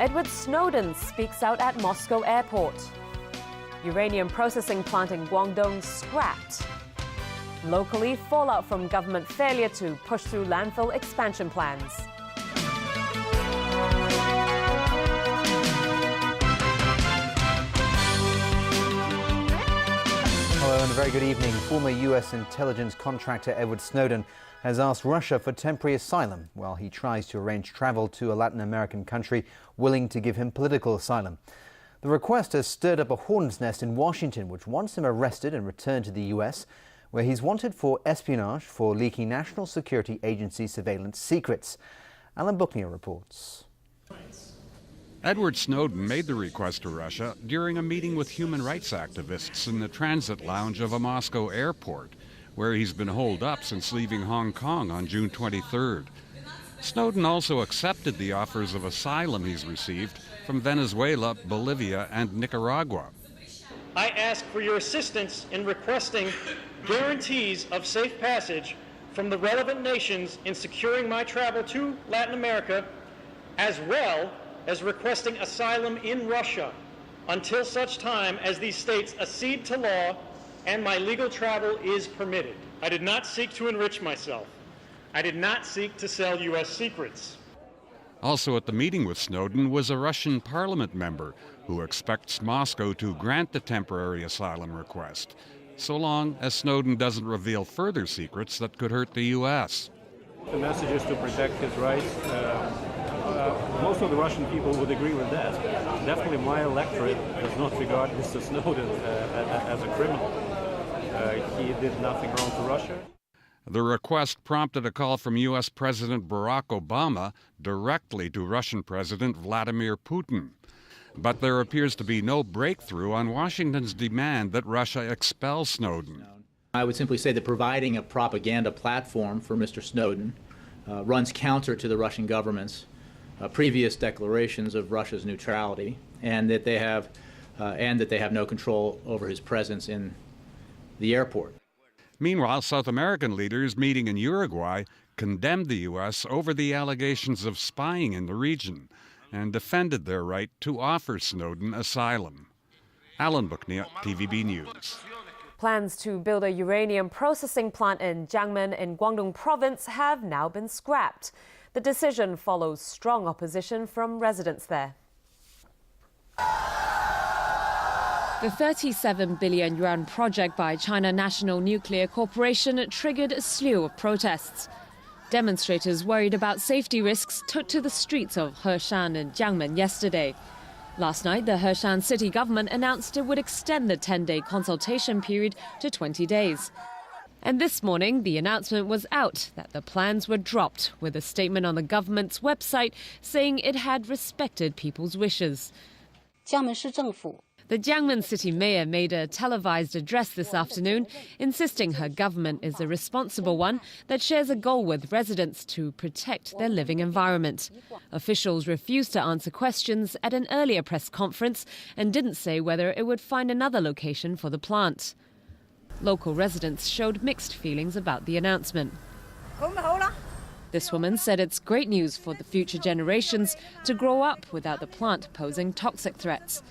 Edward Snowden speaks out at Moscow airport. Uranium processing plant in Guangdong scrapped. Locally, fallout from government failure to push through landfill expansion plans. Hello and a very good evening. Former US intelligence contractor Edward Snowden has asked Russia for temporary asylum while he tries to arrange travel to a Latin American country willing to give him political asylum. The request has stirred up a hornet's nest in Washington, which wants him arrested and returned to the US, where he's wanted for espionage for leaking National Security Agency surveillance secrets. Alan Buckner reports. Edward Snowden made the request to Russia during a meeting with human rights activists in the transit lounge of a Moscow airport, where he's been holed up since leaving Hong Kong on June 23rd. Snowden also accepted the offers of asylum he's received from Venezuela, Bolivia, and Nicaragua. I ask for your assistance in requesting guarantees of safe passage from the relevant nations in securing my travel to Latin America, as well as requesting asylum in Russia until such time as these states accede to law and my legal travel is permitted. I did not seek to enrich myself. I did not seek to sell U.S. secrets. Also at the meeting with Snowden was a Russian parliament member who expects Moscow to grant the temporary asylum request, so long as Snowden doesn't reveal further secrets that could hurt the U.S. The message is to protect his rights. Most of the Russian people would agree with that. Definitely my electorate does not regard Mr. Snowden as a criminal. He did nothing wrong to Russia. The request prompted a call from U.S. President Barack Obama directly to Russian President Vladimir Putin. But there appears to be no breakthrough on Washington's demand that Russia expel Snowden. I would simply say that providing a propaganda platform for Mr. Snowden runs counter to the Russian government's previous declarations of Russia's neutrality, and that they have no control over his presence in the airport. Meanwhile, South American leaders meeting in Uruguay condemned the U.S. over the allegations of spying in the region and defended their right to offer Snowden asylum. Alan Buckner, TVB News. Plans to build a uranium processing plant in Jiangmen in Guangdong province have now been scrapped. The decision follows strong opposition from residents there. The 37 billion yuan project by China National Nuclear Corporation triggered a slew of protests. Demonstrators worried about safety risks took to the streets of Heshan and Jiangmen yesterday. Last night, the Heshan city government announced it would extend the 10-day consultation period to 20 days. And this morning, the announcement was out that the plans were dropped, with a statement on the government's website saying it had respected people's wishes. The Jiangmen city mayor made a televised address this afternoon, insisting her government is a responsible one that shares a goal with residents to protect their living environment. Officials refused to answer questions at an earlier press conference and didn't say whether it would find another location for the plant. Local residents showed mixed feelings about the announcement. This woman said it's great news for the future generations to grow up without the plant posing toxic threats.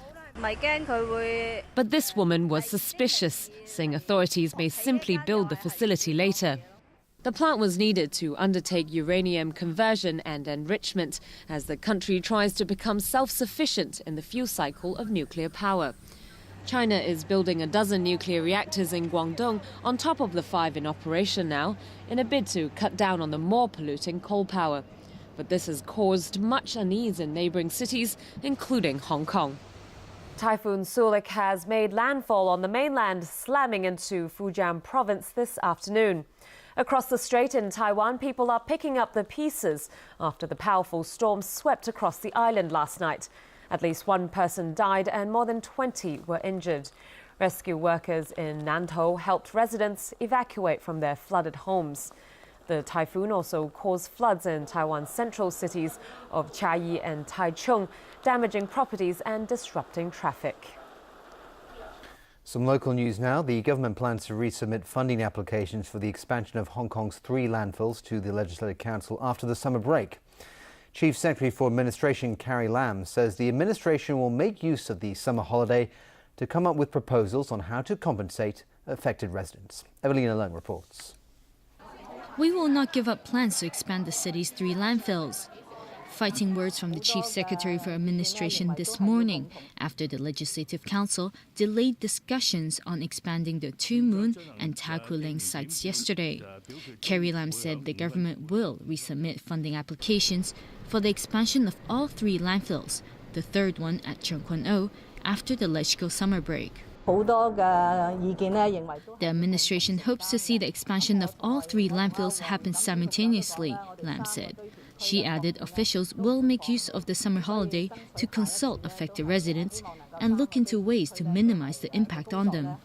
But this woman was suspicious, saying authorities may simply build the facility later. The plant was needed to undertake uranium conversion and enrichment as the country tries to become self-sufficient in the fuel cycle of nuclear power. China is building a dozen nuclear reactors in Guangdong on top of the 5 in operation now, in a bid to cut down on the more polluting coal power. But this has caused much unease in neighboring cities, including Hong Kong. Typhoon Sulik has made landfall on the mainland, slamming into Fujian province this afternoon. Across the strait in Taiwan, people are picking up the pieces after the powerful storm swept across the island last night. At least one person died and more than 20 were injured. Rescue workers in Nantou helped residents evacuate from their flooded homes. The typhoon also caused floods in Taiwan's central cities of Chiayi and Taichung, damaging properties and disrupting traffic. Some local news now. The government plans to resubmit funding applications for the expansion of Hong Kong's 3 landfills to the Legislative Council after the summer break. Chief Secretary for Administration Carrie Lam says the administration will make use of the summer holiday to come up with proposals on how to compensate affected residents. Evelina Leung reports. We will not give up plans to expand the city's 3 landfills. Fighting words from the Chief Secretary for Administration this morning after the Legislative Council delayed discussions on expanding the Two Moon and Ta Kwu Leng sites yesterday. Carrie Lam said the government will resubmit funding applications for the expansion of all 3 landfills, the 3rd one at Tseung Kwan O, after the LegCo summer break. The administration hopes to see the expansion of all 3 landfills happen simultaneously, Lam said. She added officials will make use of the summer holiday to consult affected residents and look into ways to minimize the impact on them.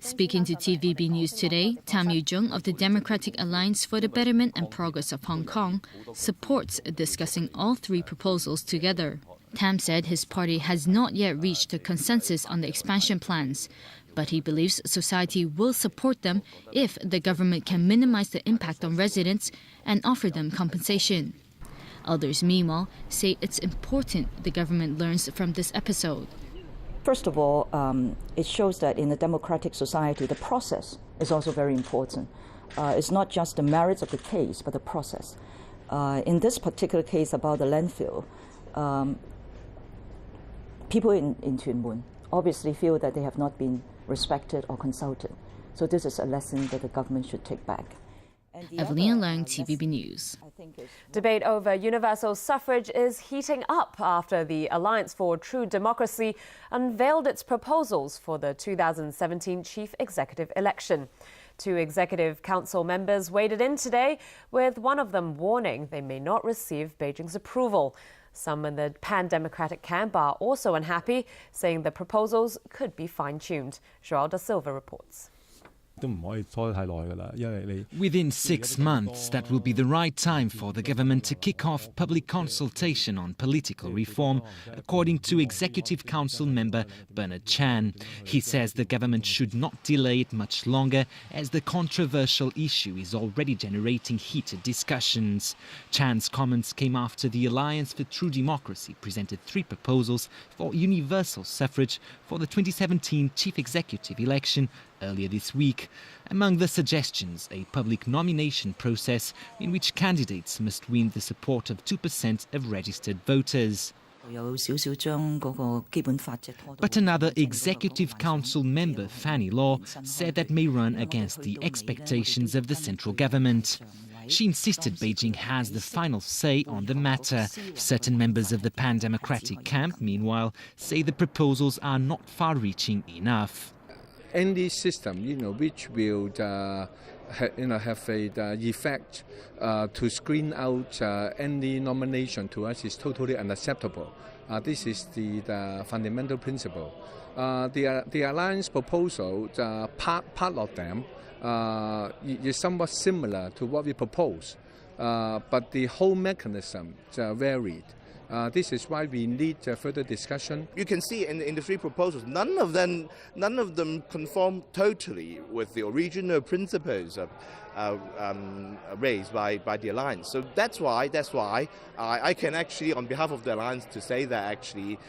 Speaking to TVB News today, Tam Yu-jung of the Democratic Alliance for the Betterment and Progress of Hong Kong supports discussing all 3 proposals together. Tam said his party has not yet reached a consensus on the expansion plans, but he believes society will support them if the government can minimize the impact on residents and offer them compensation. Others, meanwhile, say it's important the government learns from this episode. First of all, it shows that in a democratic society, the process is also very important. It's not just the merits of the case, but the process. In this particular case about the landfill, people in Tuen Mun obviously feel that they have not been respected or consulted. So this is a lesson that the government should take back. Evelina Leung, TVB News. Debate over universal suffrage is heating up after the Alliance for True Democracy unveiled its proposals for the 2017 chief executive election. 2 executive council members waded in today, with one of them warning they may not receive Beijing's approval. Some in the pan-democratic camp are also unhappy, saying the proposals could be fine-tuned. Joao da Silva reports. Within 6 months, that will be the right time for the government to kick off public consultation on political reform, according to Executive Council member Bernard Chan. He says the government should not delay it much longer, as the controversial issue is already generating heated discussions. Chan's comments came after the Alliance for True Democracy presented 3 proposals for universal suffrage for the 2017 chief executive election earlier this week. Among the suggestions, a public nomination process in which candidates must win the support of 2% of registered voters. But another Executive Council member, Fanny Law, said that may run against the expectations of the central government. She insisted Beijing has the final say on the matter. Certain members of the pan-democratic camp, meanwhile, say the proposals are not far-reaching enough. Any system, which will, have a effect to screen out any nomination to us is totally unacceptable. This is the fundamental principle. The alliance proposal, part of them is somewhat similar to what we propose, but the whole mechanism varied. This is why we need further discussion. You can see in the 3 proposals, none of them conform totally with the original principles raised by the alliance. So that's why I can actually, on behalf of the alliance, to say that actually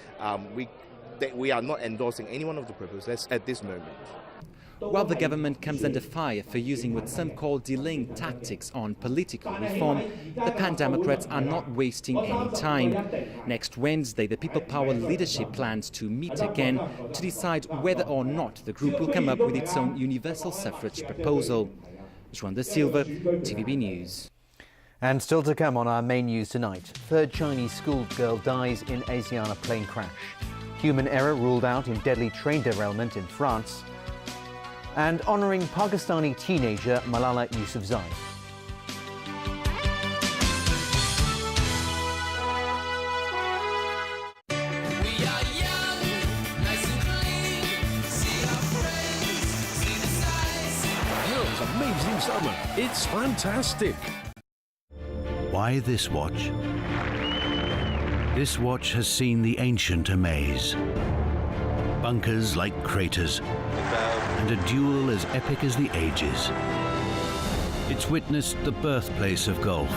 we are not endorsing any one of the proposals at this moment. While the government comes under fire for using what some call delaying tactics on political reform, the pan-democrats are not wasting any time. Next Wednesday, the People Power leadership plans to meet again to decide whether or not the group will come up with its own universal suffrage proposal. Joao da Silva, TVB News. And still to come on our main news tonight. 3rd Chinese schoolgirl dies in Asiana plane crash. Human error ruled out in deadly train derailment in France. And honouring Pakistani teenager Malala Yousafzai. It's amazing summer. It's fantastic. Why this watch? This watch has seen the ancient amaze. bunkers like craters, and a duel as epic as the ages. It's witnessed the birthplace of golf,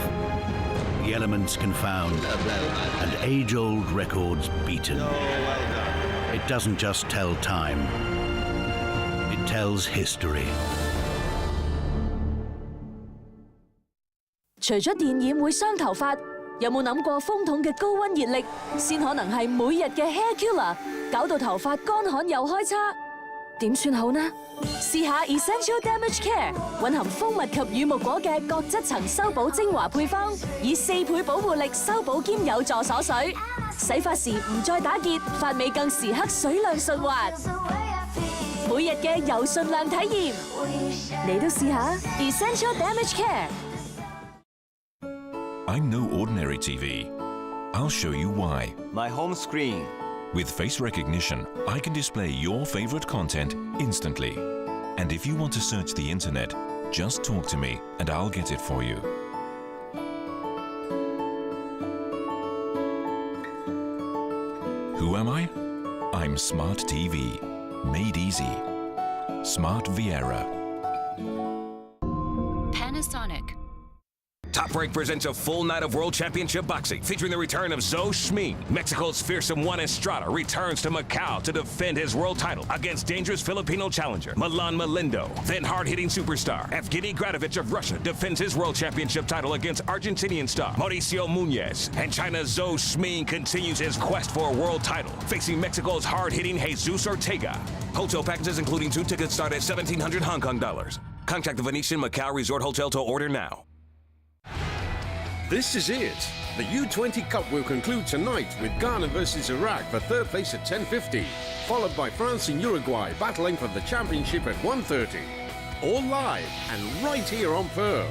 the elements confound, and age-old records beaten. It doesn't just tell time, it tells history. 除咗電染會傷頭髮，有冇諗過風筒嘅高溫熱力先可能係每日嘅 hair killer， 搞到頭髮乾旱又開叉？點算好呢？試下 Essential Damage Care 蘊含蜂蜜及乳木果嘅角質層修補精華配方，以4倍保護力修補兼有助鎖水，洗髮時唔再打結，髮尾更時刻水亮順滑。每日嘅柔順亮體驗，你都試下 Essential Damage Care。 I'm no ordinary TV. I'll show you why. My home screen. With face recognition, I can display your favorite content instantly. And if you want to search the internet, just talk to me and I'll get it for you. Who am I? I'm Smart TV. Made easy. Smart Viera. Panasonic. Top Rank presents a full night of World Championship Boxing featuring the return of Zhou Shming. Mexico's fearsome Juan Estrada returns to Macau to defend his world title against dangerous Filipino challenger Milan Melindo. Then hard-hitting superstar Evgeny Gradovich of Russia defends his World Championship title against Argentinian star Mauricio Muñez. And China's Zhou Shming continues his quest for a world title, facing Mexico's hard-hitting Jesus Ortega. Hotel packages including 2 tickets start at 1,700 Hong Kong dollars. Contact the Venetian Macau Resort Hotel to order now. This is it. The U20 Cup will conclude tonight with Ghana versus Iraq for third place at 10:50, followed by France and Uruguay battling for the championship at 1:30. All live and right here on Pearl.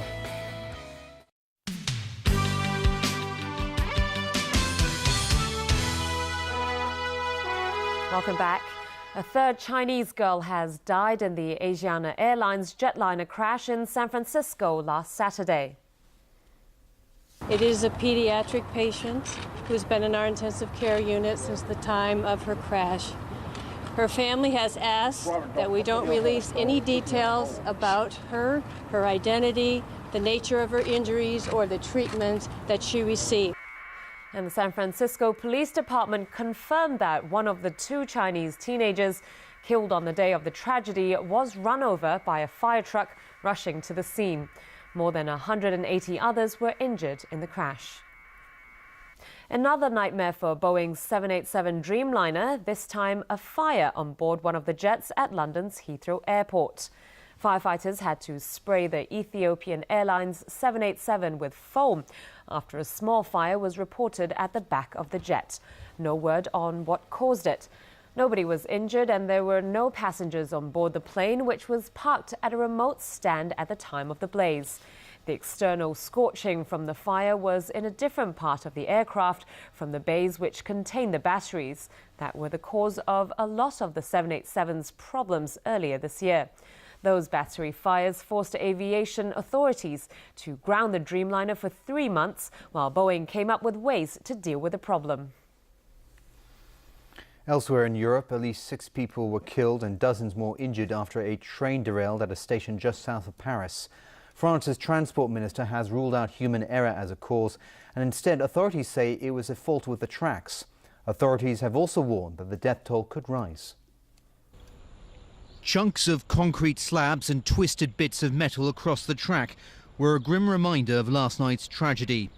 Welcome back. A third Chinese girl has died in the Asiana Airlines jetliner crash in San Francisco last Saturday. It is a pediatric patient who's been in our intensive care unit since the time of her crash. Her family has asked that we don't release any details about her identity, the nature of her injuries, or the treatment that she received. And the San Francisco Police Department confirmed that one of the 2 Chinese teenagers killed on the day of the tragedy was run over by a fire truck rushing to the scene. More than 180 others were injured in the crash. Another nightmare for Boeing's 787 Dreamliner, this time a fire on board one of the jets at London's Heathrow Airport. Firefighters had to spray the Ethiopian Airlines 787 with foam after a small fire was reported at the back of the jet. No word on what caused it. Nobody was injured and there were no passengers on board the plane, which was parked at a remote stand at the time of the blaze. The external scorching from the fire was in a different part of the aircraft from the bays which contained the batteries that were the cause of a lot of the 787's problems earlier this year. Those battery fires forced aviation authorities to ground the Dreamliner for 3 months, while Boeing came up with ways to deal with the problem. Elsewhere in Europe, at least 6 people were killed and dozens more injured after a train derailed at a station just south of Paris. France's transport minister has ruled out human error as a cause, and instead authorities say it was a fault with the tracks. Authorities have also warned that the death toll could rise. Chunks of concrete slabs and twisted bits of metal across the track were a grim reminder of last night's tragedy.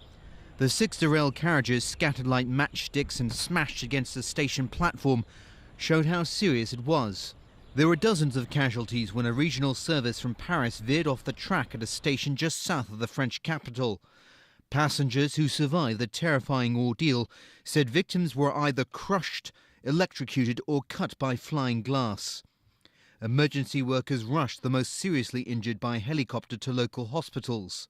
The 6 derailed carriages, scattered like matchsticks and smashed against the station platform, showed how serious it was. There were dozens of casualties when a regional service from Paris veered off the track at a station just south of the French capital. Passengers who survived the terrifying ordeal said victims were either crushed, electrocuted or cut by flying glass. Emergency workers rushed the most seriously injured by helicopter to local hospitals.